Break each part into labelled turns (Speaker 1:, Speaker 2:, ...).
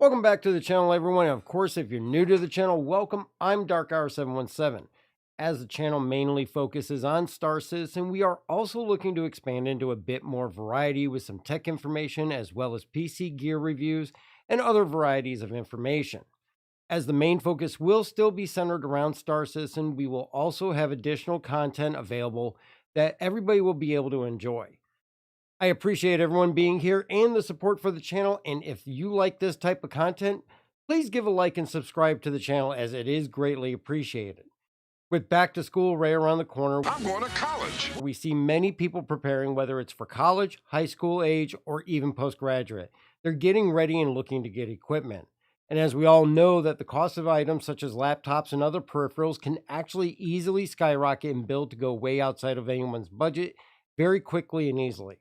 Speaker 1: Welcome back to the channel, everyone. And of course, if you're new to the channel, welcome. I'm Dark Hour 717. As the channel mainly focuses on Star Citizen, we are also looking to expand into a bit more variety with some tech information as well as PC gear reviews and other varieties of information. As the main focus will still be centered around Star Citizen, we will also have additional content available that everybody will be able to enjoy. I appreciate everyone being here and the support for the channel. And if you like this type of content, please give a like and subscribe to the channel as it is greatly appreciated. With back to school right around the corner,
Speaker 2: I'm going to college.
Speaker 1: we see many people preparing, whether it's for college, high school age, or even postgraduate. They're getting ready and looking to get equipment. And as we all know that the cost of items such as laptops and other peripherals can actually easily skyrocket and build to go way outside of anyone's budget very quickly and easily.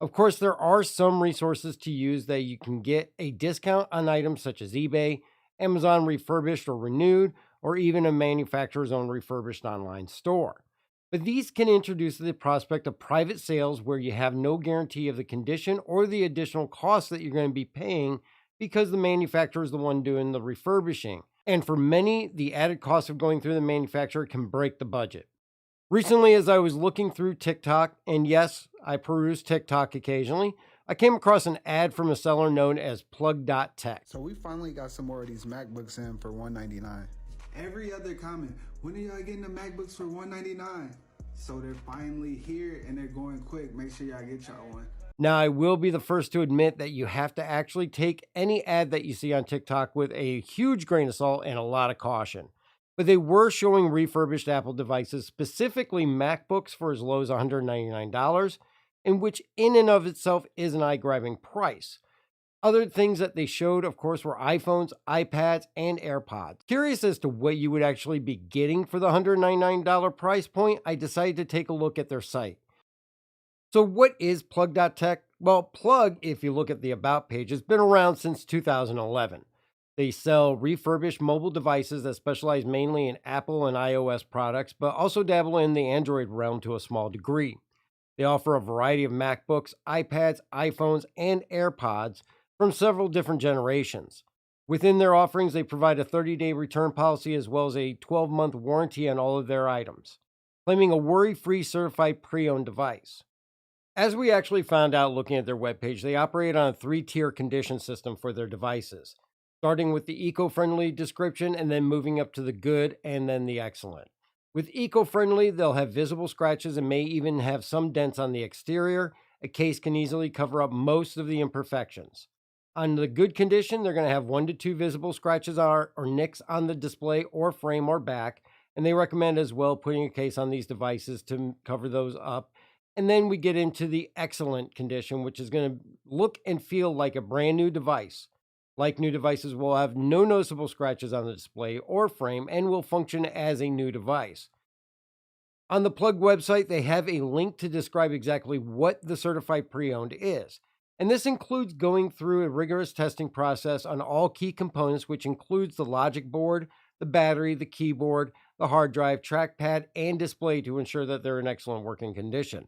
Speaker 1: Of course, there are some resources to use that you can get a discount on items such as eBay, Amazon Refurbished or Renewed, or even a manufacturer's own refurbished online store. But these can introduce the prospect of private sales where you have no guarantee of the condition or the additional costs that you're going to be paying because the manufacturer is the one doing the refurbishing. And for many, the added cost of going through the manufacturer can break the budget. Recently, as I was looking through TikTok, and yes, I peruse TikTok occasionally, I came across an ad from a seller known as plug.tech.
Speaker 3: So we finally got some more of these MacBooks in for $199. Every other comment, when are y'all getting the MacBooks for $199? So they're finally here and they're going quick. Make sure y'all get y'all one.
Speaker 1: Now, I will be the first to admit that you have to actually take any ad that you see on TikTok with a huge grain of salt and a lot of caution. But they were showing refurbished Apple devices, specifically MacBooks, for as low as $199, and which in and of itself is an eye-grabbing price. Other things that they showed, of course, were iPhones, iPads, and AirPods. Curious as to what you would actually be getting for the $199 price point, I decided to take a look at their site. So what is plug.tech? Well, Plug, if you look at the About page, has been around since 2011. They sell refurbished mobile devices that specialize mainly in Apple and iOS products, but also dabble in the Android realm to a small degree. They offer a variety of MacBooks, iPads, iPhones, and AirPods from several different generations. Within their offerings, they provide a 30-day return policy as well as a 12-month warranty on all of their items, claiming a worry-free certified pre-owned device. As we actually found out looking at their webpage, they operate on a 3-tier condition system for their devices, starting with the eco-friendly description and then moving up to the good and then the excellent. With eco-friendly, they'll have visible scratches and may even have some dents on the exterior. A case can easily cover up most of the imperfections. On the good condition, they're going to have 1 to 2 visible scratches or nicks on the display or frame or back, and they recommend as well putting a case on these devices to cover those up. And then we get into the excellent condition, which is going to look and feel like a brand new device. Like new devices, will have no noticeable scratches on the display or frame and will function as a new device. On the Plug website, they have a link to describe exactly what the certified pre-owned is. And this includes going through a rigorous testing process on all key components, which includes the logic board, the battery, the keyboard, the hard drive, trackpad, and display to ensure that they're in excellent working condition.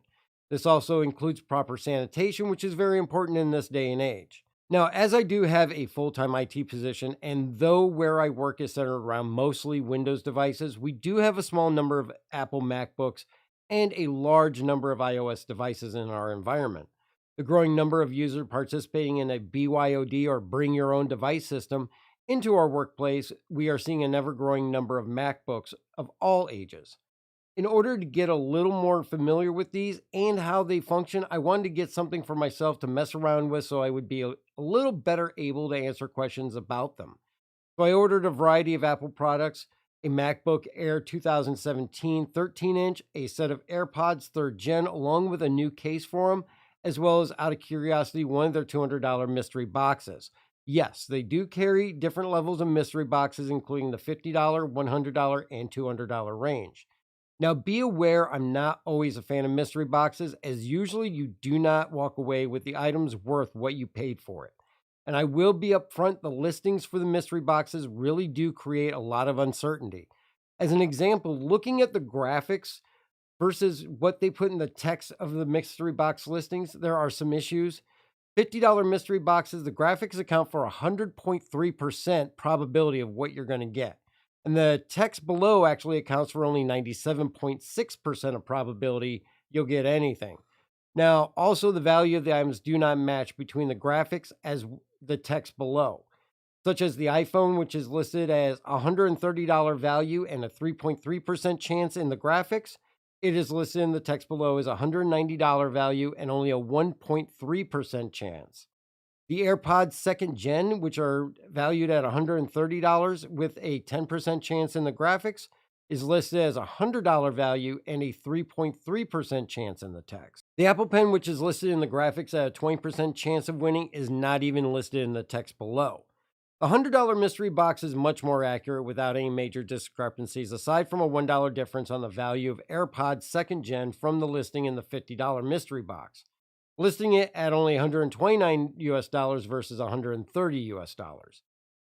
Speaker 1: This also includes proper sanitation, which is very important in this day and age. Now, as I do have a full-time IT position, and though where I work is centered around mostly Windows devices, we do have a small number of Apple MacBooks and a large number of iOS devices in our environment. The growing number of users participating in a BYOD or bring your own device system into our workplace, we are seeing an ever-growing number of MacBooks of all ages. In order to get a little more familiar with these and how they function, I wanted to get something for myself to mess around with so I would be a little better able to answer questions about them. So I ordered a variety of Apple products, a MacBook Air 2017 13-inch, a set of AirPods 3rd Gen, along with a new case for them, as well as, out of curiosity, one of their $200 mystery boxes. Yes, they do carry different levels of mystery boxes, including the $50, $100, and $200 range. Now, be aware, I'm not always a fan of mystery boxes, as usually you do not walk away with the items worth what you paid for it. And I will be upfront, the listings for the mystery boxes really do create a lot of uncertainty. As an example, looking at the graphics versus what they put in the text of the mystery box listings, there are some issues. $50 mystery boxes, the graphics account for 100.3% probability of what you're going to get. And the text below actually accounts for only 97.6% of probability you'll get anything. Now, also the value of the items do not match between the graphics as the text below, such as the iPhone, which is listed as $130 value and a 3.3% chance in the graphics. It is listed in the text below as $190 value and only a 1.3% chance. The AirPods second gen, which are valued at $130 with a 10% chance in the graphics, is listed as a $100 value and a 3.3% chance in the text. The Apple Pen, which is listed in the graphics at a 20% chance of winning, is not even listed in the text below. The $100 mystery box is much more accurate without any major discrepancies, aside from a $1 difference on the value of AirPods second gen from the listing in the $50 mystery box, listing it at only $129 US versus $130 US.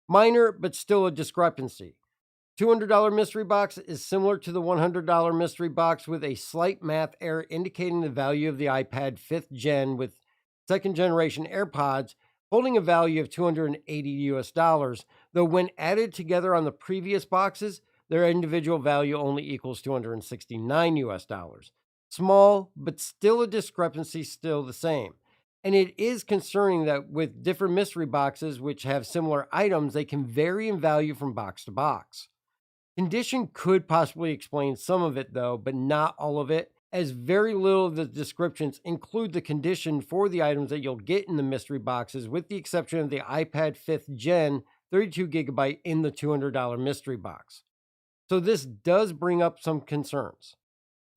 Speaker 1: Minor, but still a discrepancy. $200 mystery box is similar to the $100 mystery box with a slight math error indicating the value of the iPad 5th gen with second generation AirPods holding a value of $280 US, though when added together on the previous boxes, their individual value only equals $269 US. Small, but still a discrepancy, still the same. And it is concerning that with different mystery boxes which have similar items, they can vary in value from box to box. Condition could possibly explain some of it though, but not all of it, as very little of the descriptions include the condition for the items that you'll get in the mystery boxes, with the exception of the iPad 5th gen 32GB in the $200 mystery box. So this does bring up some concerns.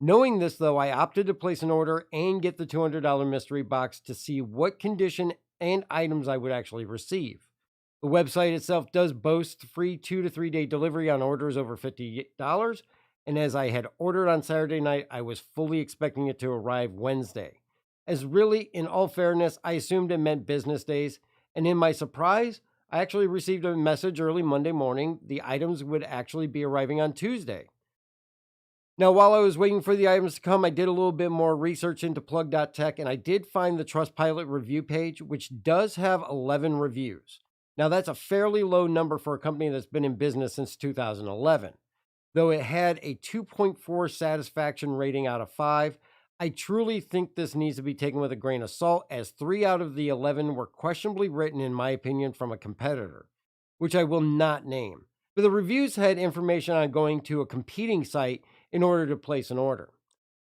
Speaker 1: Knowing this though, I opted to place an order and get the $200 mystery box to see what condition and items I would actually receive. The website itself does boast free 2 to 3 day delivery on orders over $50. And as I had ordered on Saturday night, I was fully expecting it to arrive Wednesday. As really, in all fairness, I assumed it meant business days, and in my surprise, I actually received a message early Monday morning the items would actually be arriving on Tuesday. Now, while I was waiting for the items to come, I did a little bit more research into plug.tech, and I did find the Trustpilot review page, which does have 11 reviews. Now, that's a fairly low number for a company that's been in business since 2011. Though it had a 2.4 satisfaction rating out of 5, I truly think this needs to be taken with a grain of salt, as 3 out of the 11 were questionably written, in my opinion, from a competitor, which I will not name. But the reviews had information on going to a competing site in order to place an order.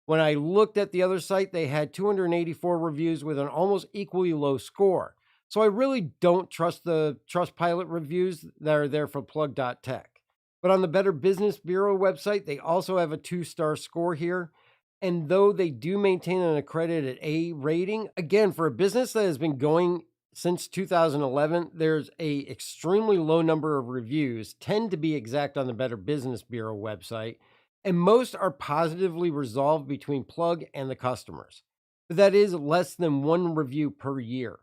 Speaker 1: When I looked at the other site, they had 284 reviews with an almost equally low score. So I really don't trust the Trustpilot reviews that are there for plug.tech. But on the Better Business Bureau website, they also have a 2-star score here. And though they do maintain an accredited A rating, again, for a business that has been going since 2011, there's a extremely low number of reviews, 10 to be exact, on the Better Business Bureau website, and most are positively resolved between Plug and the customers. But that is less than 1 review per year.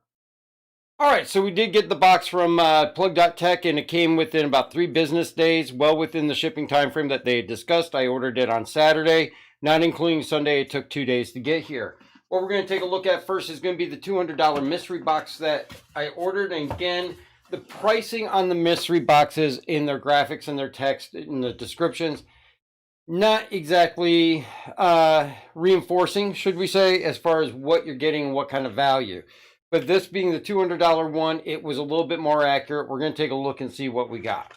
Speaker 1: All right, so we did get the box from plug.tech, and it came within about 3 business days, well within the shipping time frame that they had discussed. I ordered it on Saturday, not including Sunday. It took 2 days to get here. What we're going to take a look at first is going to be the $200 mystery box that I ordered. And again, the pricing on the mystery boxes in their graphics and their text in the descriptions, not exactly reinforcing, should we say, as far as what you're getting and what kind of value. But this being the $200 one, it was a little bit more accurate. We're going to take a look and see what we got.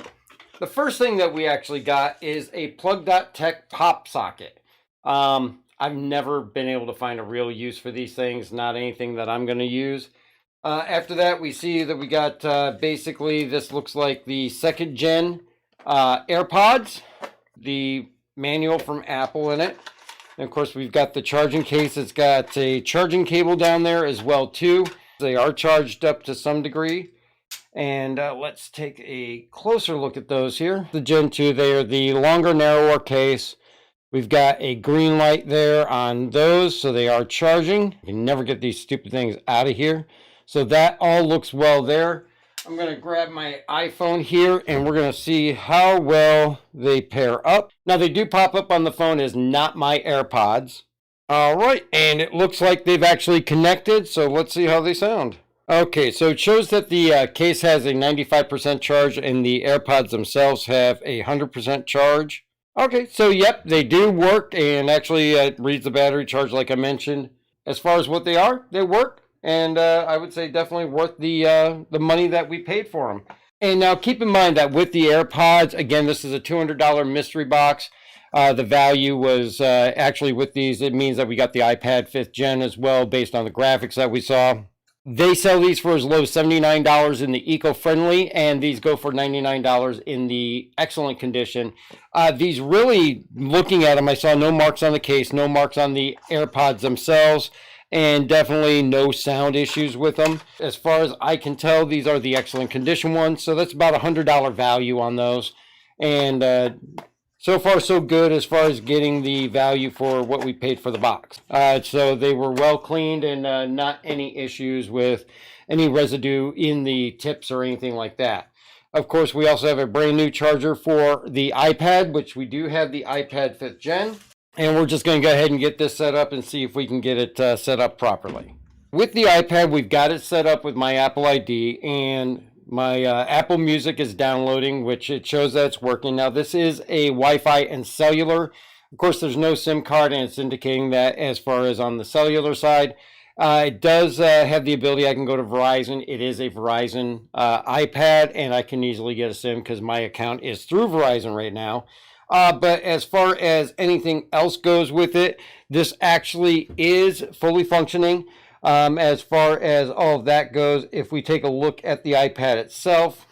Speaker 1: The first thing that we actually got is a plug.tech pop socket. I've never been able to find a real use for these things, not anything that I'm going to use. After that, we see that we got basically, this looks like the second gen AirPods, the manual from Apple in it. And of course, we've got the charging case. It's got a charging cable down there as well too. They are charged up to some degree. And let's take a closer look at those here. The Gen 2, they are the longer, narrower case. We've got a green light there on those, so they are charging. You can never get these stupid things out of here. So that all looks well there. I'm going to grab my iPhone here, and we're going to see how well they pair up. Now, they do pop up on the phone as not my AirPods. All right, and it looks like they've actually connected, so let's see how they sound. Okay, so it shows that the case has a 95% charge and the AirPods themselves have a 100% charge. Okay, so yep, they do work, and actually it reads the battery charge like I mentioned. As far as what they are, they work, and I would say definitely worth the money that we paid for them. And now keep in mind that with the AirPods, again, this is a $200 mystery box. The value was actually with these, it means that we got the iPad 5th gen as well, based on the graphics that we saw. They sell these for as low as $79 in the eco-friendly, and these go for $99 in the excellent condition. These really, looking at them, I saw no marks on the case, no marks on the AirPods themselves, and definitely no sound issues with them. As far as I can tell, these are the excellent condition ones, so that's about $100 value on those. And so far, so good as far as getting the value for what we paid for the box. So they were well cleaned and not any issues with any residue in the tips or anything like that. Of course, we also have a brand new charger for the iPad, which we do have the iPad 5th gen. And we're just going to go ahead and get this set up and see if we can get it set up properly. With the iPad, we've got it set up with my Apple ID, and my Apple Music is downloading, which it shows that it's working. Now, this is a Wi-Fi and cellular. Of course, there's no SIM card, and it's indicating that as far as on the cellular side. It does have the ability, I can go to Verizon. It is a Verizon iPad, and I can easily get a SIM because my account is through Verizon right now. But as far as anything else goes with it, this actually is fully functioning. As far as all of that goes, if we take a look at the iPad itself.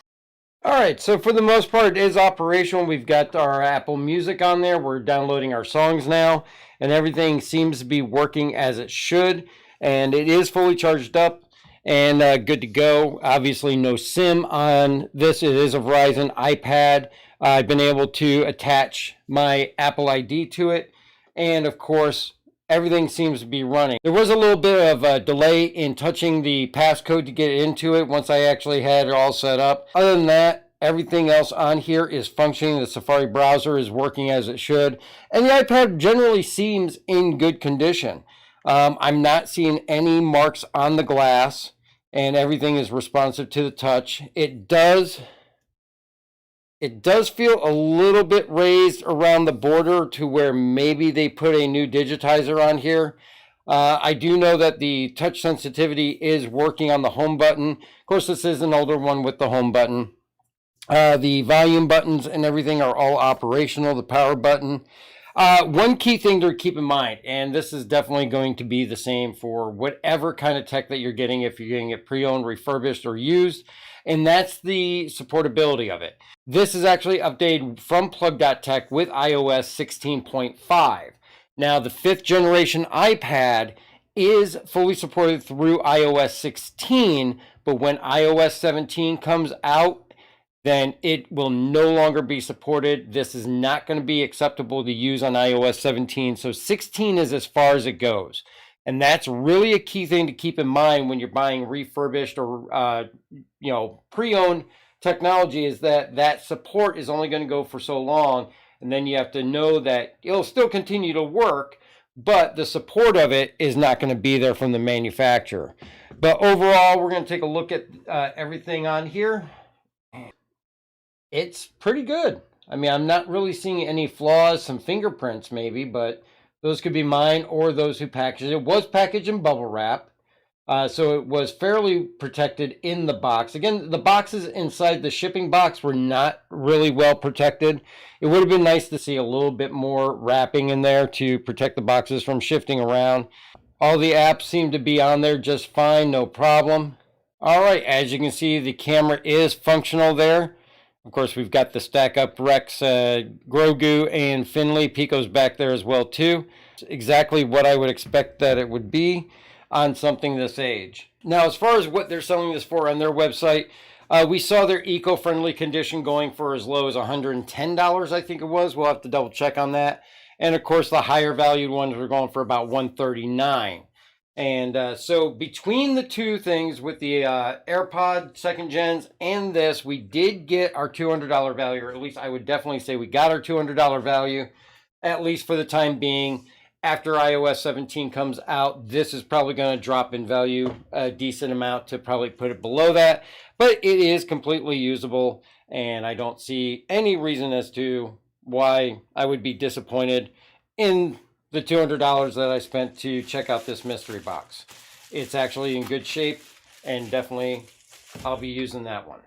Speaker 1: All right, so for the most part, it is operational. We've got our Apple Music on there. We're downloading our songs now, and everything seems to be working as it should. And it is fully charged up and good to go. Obviously, no SIM on this. It is a Verizon iPad. I've been able to attach my Apple ID to it. And of course, everything seems to be running. There was a little bit of a delay in touching the passcode to get into it once I actually had it all set up. Other than that, everything else on here is functioning. The Safari browser is working as it should. And the iPad generally seems in good condition. I'm not seeing any marks on the glass, and everything is responsive to the touch. It does feel a little bit raised around the border to where maybe they put a new digitizer on here. I do know that the touch sensitivity is working on the home button. Of course, this is an older one with the home button. The volume buttons and everything are all operational, the power button. One key thing to keep in mind, and this is definitely going to be the same for whatever kind of tech that you're getting, if you're getting it pre-owned, refurbished, or used, and that's the supportability of it. This is actually updated from plug.tech with iOS 16.5. Now, the 5th generation iPad is fully supported through iOS 16, but when iOS 17 comes out, then it will no longer be supported. This is not going to be acceptable to use on iOS 17. So 16 is as far as it goes. And that's really a key thing to keep in mind when you're buying refurbished or pre-owned technology, is that support is only going to go for so long. And then you have to know that it'll still continue to work, but the support of it is not going to be there from the manufacturer. But overall, we're going to take a look at everything on here. It's pretty good. I mean, I'm not really seeing any flaws, some fingerprints maybe, but those could be mine or those who packaged it. It was packaged in bubble wrap, so it was fairly protected in the box. Again, the boxes inside the shipping box were not really well protected. It would have been nice to see a little bit more wrapping in there to protect the boxes from shifting around. All the apps seem to be on there just fine, no problem. All right, as you can see, the camera is functional there. Of course, we've got the Stack Up Rex, Grogu, and Finley. Pico's back there as well, too. It's exactly what I would expect that it would be on something this age. Now, as far as what they're selling this for on their website, we saw their eco-friendly condition going for as low as $110, I think it was. We'll have to double check on that. And, of course, the higher valued ones are going for about $139. And so between the two things, with the AirPod 2nd gens and this, we did get our $200 value, or at least I would definitely say we got our $200 value, at least for the time being. after iOS 17 comes out, this is probably going to drop in value a decent amount to probably put it below that. But it is completely usable, and I don't see any reason as to why I would be disappointed in the $200 that I spent to check out this mystery box. It's actually in good shape, and definitely I'll be using that one.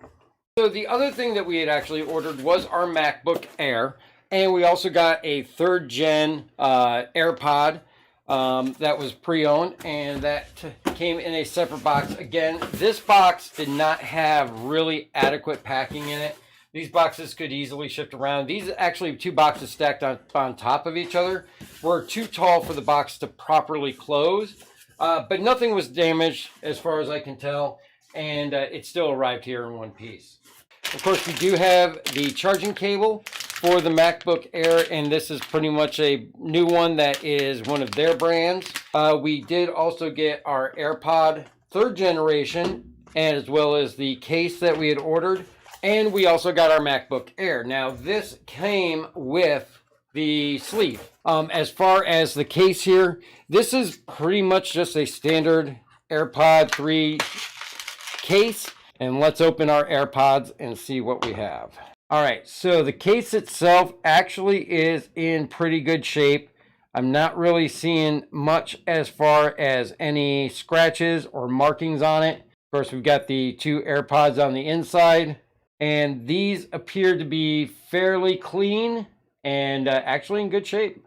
Speaker 1: So the other thing that we had actually ordered was our MacBook Air, and we also got a 3rd gen AirPod that was pre-owned, and that came in a separate box. Again, this box did not have really adequate packing in it. These boxes could easily shift around. These actually 2 boxes stacked on top of each other were too tall for the box to properly close, but nothing was damaged as far as I can tell, and it still arrived here in one piece. Of course, we do have the charging cable for the MacBook Air, and this is pretty much a new one that is one of their brands. We did also get our AirPod 3rd generation, as well as the case that we had ordered, and we also got our MacBook Air. Now, this came with the sleeve. As far as the case here, this is pretty much just a standard AirPod 3 case. And let's open our AirPods and see what we have. All right, so the case itself actually is in pretty good shape. I'm not really seeing much as far as any scratches or markings on it. Of course, we've got the 2 AirPods on the inside, and these appear to be fairly clean and actually in good shape.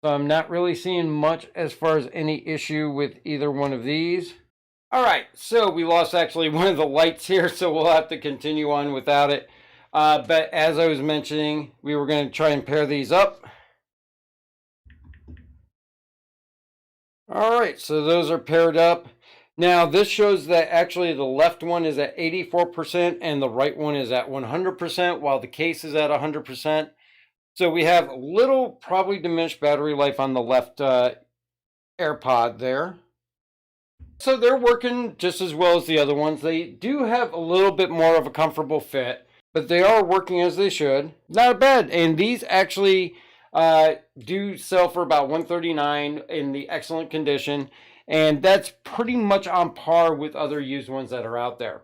Speaker 1: So I'm not really seeing much as far as any issue with either one of these. All right, so we lost actually one of the lights here, so we'll have to continue on without it. But as I was mentioning, we were going to try and pair these up. All right, so those are paired up. Now, this shows that actually the left one is at 84% and the right one is at 100%, while the case is at 100%. So we have a little, probably diminished battery life on the left AirPod there. So they're working just as well as the other ones. They do have a little bit more of a comfortable fit, but they are working as they should. Not bad. And these actually do sell for about $139 in the excellent condition. And that's pretty much on par with other used ones that are out there.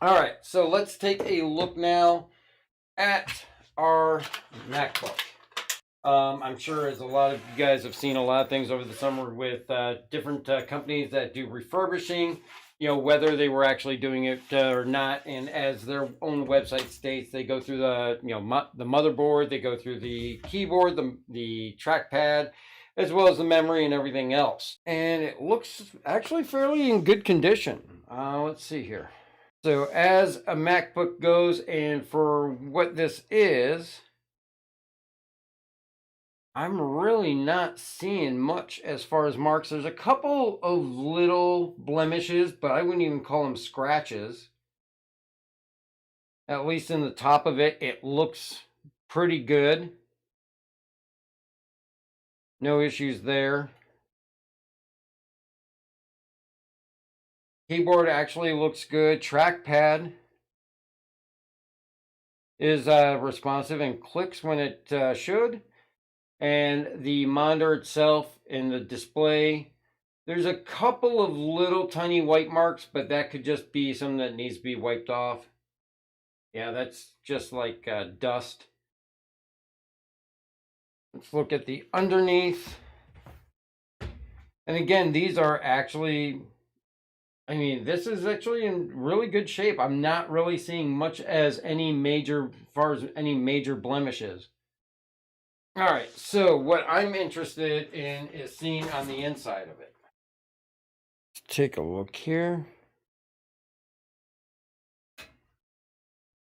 Speaker 1: All right, so let's take a look now at our MacBook. I'm sure as a lot of you guys have seen a lot of things over the summer with different companies that do refurbishing, you know, whether they were actually doing it or not. And as their own website states, they go through the, you know, the motherboard, they go through the keyboard, the trackpad, as well as the memory and everything else. And it looks actually fairly in good condition. Let's see here. So as a MacBook goes, and for what this is, I'm really not seeing much as far as marks. There's a couple of little blemishes, but I wouldn't even call them scratches. At least in the top of it, it looks pretty good. No issues there. Keyboard actually looks good. Trackpad is responsive and clicks when it should. And the monitor itself and the display, there's a couple of little tiny white marks, but that could just be something that needs to be wiped off. Yeah, that's just like dust. Let's look at the underneath. And again, these are actually, I mean, this is actually in really good shape. I'm not really seeing much as any major, as far as any major blemishes. All right, so what I'm interested in is seeing on the inside of it. Let's take a look here.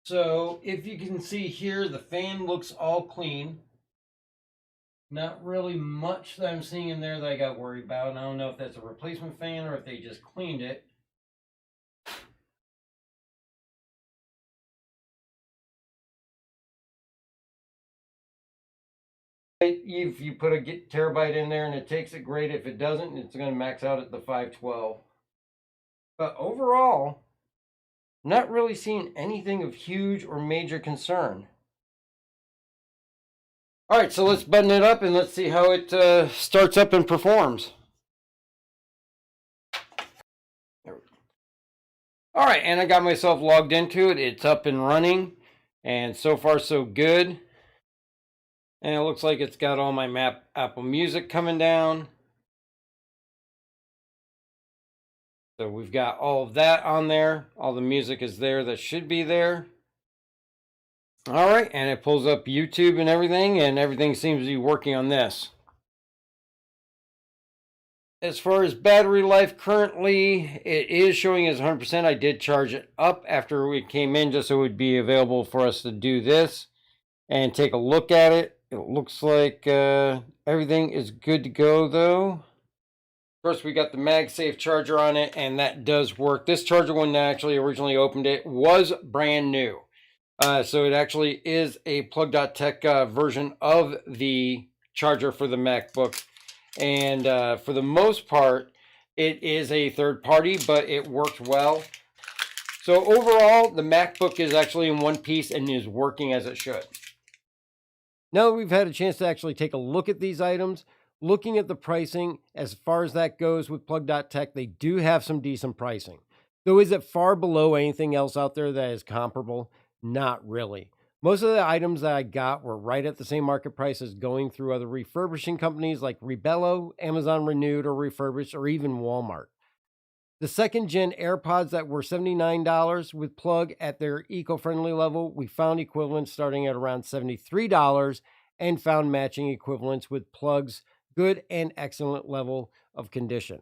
Speaker 1: So if you can see here, the fan looks all clean. Not really much that I'm seeing in there that I got worried about. And I don't know if that's a replacement fan or if they just cleaned it. If you put a terabyte in there and it takes it, great. If it doesn't, it's going to max out at the 512. But overall, not really seeing anything of huge or major concern. All right, so let's button it up and let's see how it starts up and performs. All right, and I got myself logged into it. It's up and running, and so far so good. And it looks like it's got all my Apple Music coming down. So we've got all of that on there. All the music is there that should be there. All right, and it pulls up YouTube and everything seems to be working on this. As far as battery life, currently it is showing as 100%. I did charge it up after we came in just so it would be available for us to do this and take a look at it. It looks like everything is good to go though. Of course, we got the MagSafe charger on it, and that does work. This charger, when I actually originally opened it, was brand new. So it actually is a plug.tech version of the charger for the MacBook. And for the most part, it is a third party, but it worked well. So overall, the MacBook is actually in one piece and is working as it should. Now that we've had a chance to actually take a look at these items, looking at the pricing, as far as that goes with plug.tech, they do have some decent pricing. Though is it far below anything else out there that is comparable? Not really. Most of the items that I got were right at the same market price as going through other refurbishing companies like Rebello, Amazon Renewed, or Refurbished, or even Walmart. The second gen AirPods that were $79 with plug at their eco-friendly level, we found equivalents starting at around $73 and found matching equivalents with plug's good and excellent level of condition.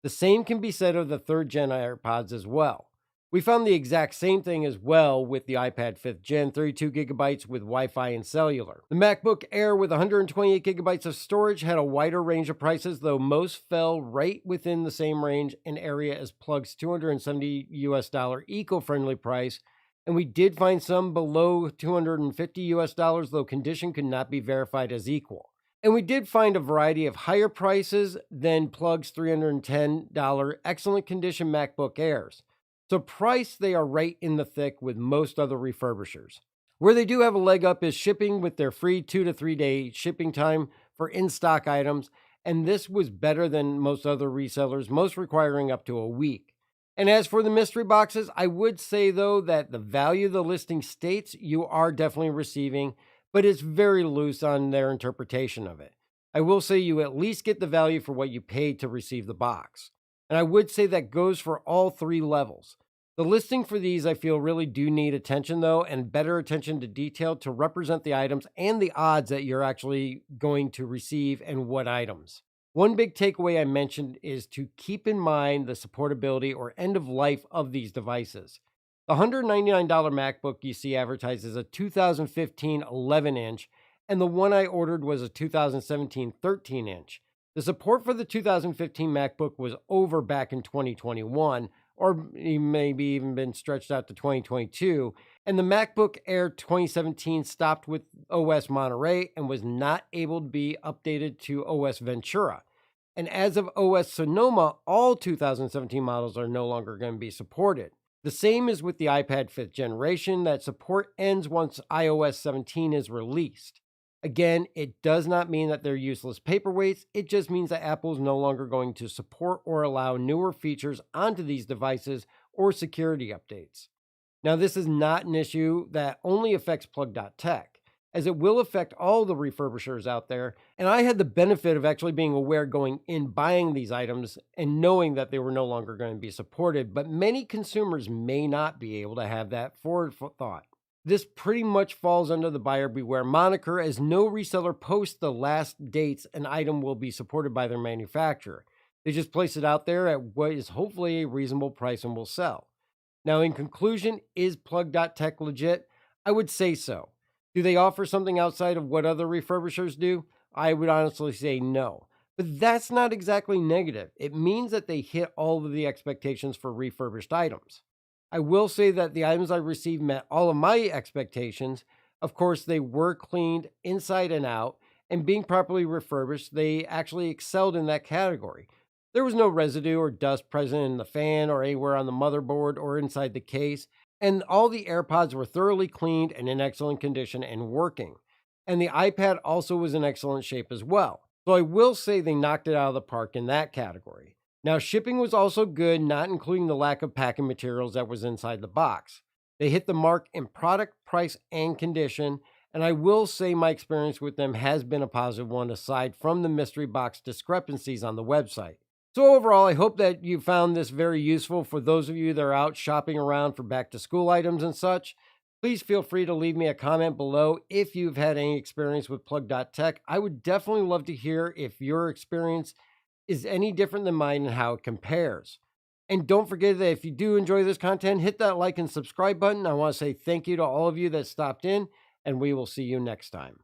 Speaker 1: The same can be said of the third gen AirPods as well. We found the exact same thing as well with the iPad 5th gen, 32 gigabytes with Wi-Fi and cellular. The MacBook Air with 128 gigabytes of storage had a wider range of prices, though most fell right within the same range and area as Plug's $270 eco-friendly price. And we did find some below $250, though condition could not be verified as equal. And we did find a variety of higher prices than Plug's $310 excellent condition MacBook Airs. So price, they are right in the thick with most other refurbishers. Where they do have a leg up is shipping with their free 2 to 3 day shipping time for in-stock items, and this was better than most other resellers, most requiring up to a week. And as for the mystery boxes, I would say though that the value the listing states you are definitely receiving, but it's very loose on their interpretation of it. I will say you at least get the value for what you paid to receive the box. And I would say that goes for all three levels. The listing for these I feel really do need attention though, and better attention to detail to represent the items and the odds that you're actually going to receive and what items. One big takeaway I mentioned is to keep in mind the supportability or end of life of these devices. The $199 MacBook you see advertised is a 2015 11-inch, and the one I ordered was a 2017 13-inch. The support for the 2015 MacBook was over back in 2021, or maybe even been stretched out to 2022, and the MacBook Air 2017 stopped with OS Monterey and was not able to be updated to OS Ventura. And as of OS Sonoma, all 2017 models are no longer going to be supported. The same is with the iPad 5th generation, that support ends once iOS 17 is released. Again, it does not mean that they're useless paperweights. It just means that Apple is no longer going to support or allow newer features onto these devices or security updates. Now, this is not an issue that only affects plug.tech, as it will affect all the refurbishers out there. And I had the benefit of actually being aware going in buying these items and knowing that they were no longer going to be supported, but many consumers may not be able to have that forethought. This pretty much falls under the buyer beware moniker, as no reseller posts the last dates an item will be supported by their manufacturer. They just place it out there at what is hopefully a reasonable price and will sell. Now, in conclusion, is plug.tech legit? I would say so. Do they offer something outside of what other refurbishers do? I would honestly say no. But that's not exactly negative. It means that they hit all of the expectations for refurbished items. I will say that the items I received met all of my expectations. Of course, they were cleaned inside and out, and being properly refurbished, they actually excelled in that category. There was no residue or dust present in the fan or anywhere on the motherboard or inside the case, and all the AirPods were thoroughly cleaned and in excellent condition and working. and the iPad also was in excellent shape as well. So I will say they knocked it out of the park in that category. Now, shipping was also good, not including the lack of packing materials that was inside the box. They hit the mark in product, price, and condition, and I will say my experience with them has been a positive one aside from the mystery box discrepancies on the website. So overall, I hope that you found this very useful for those of you that are out shopping around for back to school items and such. Please feel free to leave me a comment below if you've had any experience with plug.tech. I would definitely love to hear if your experience is any different than mine and how it compares. And don't forget that if you do enjoy this content, hit that like and subscribe button. I want to say thank you to all of you that stopped in, and we will see you next time.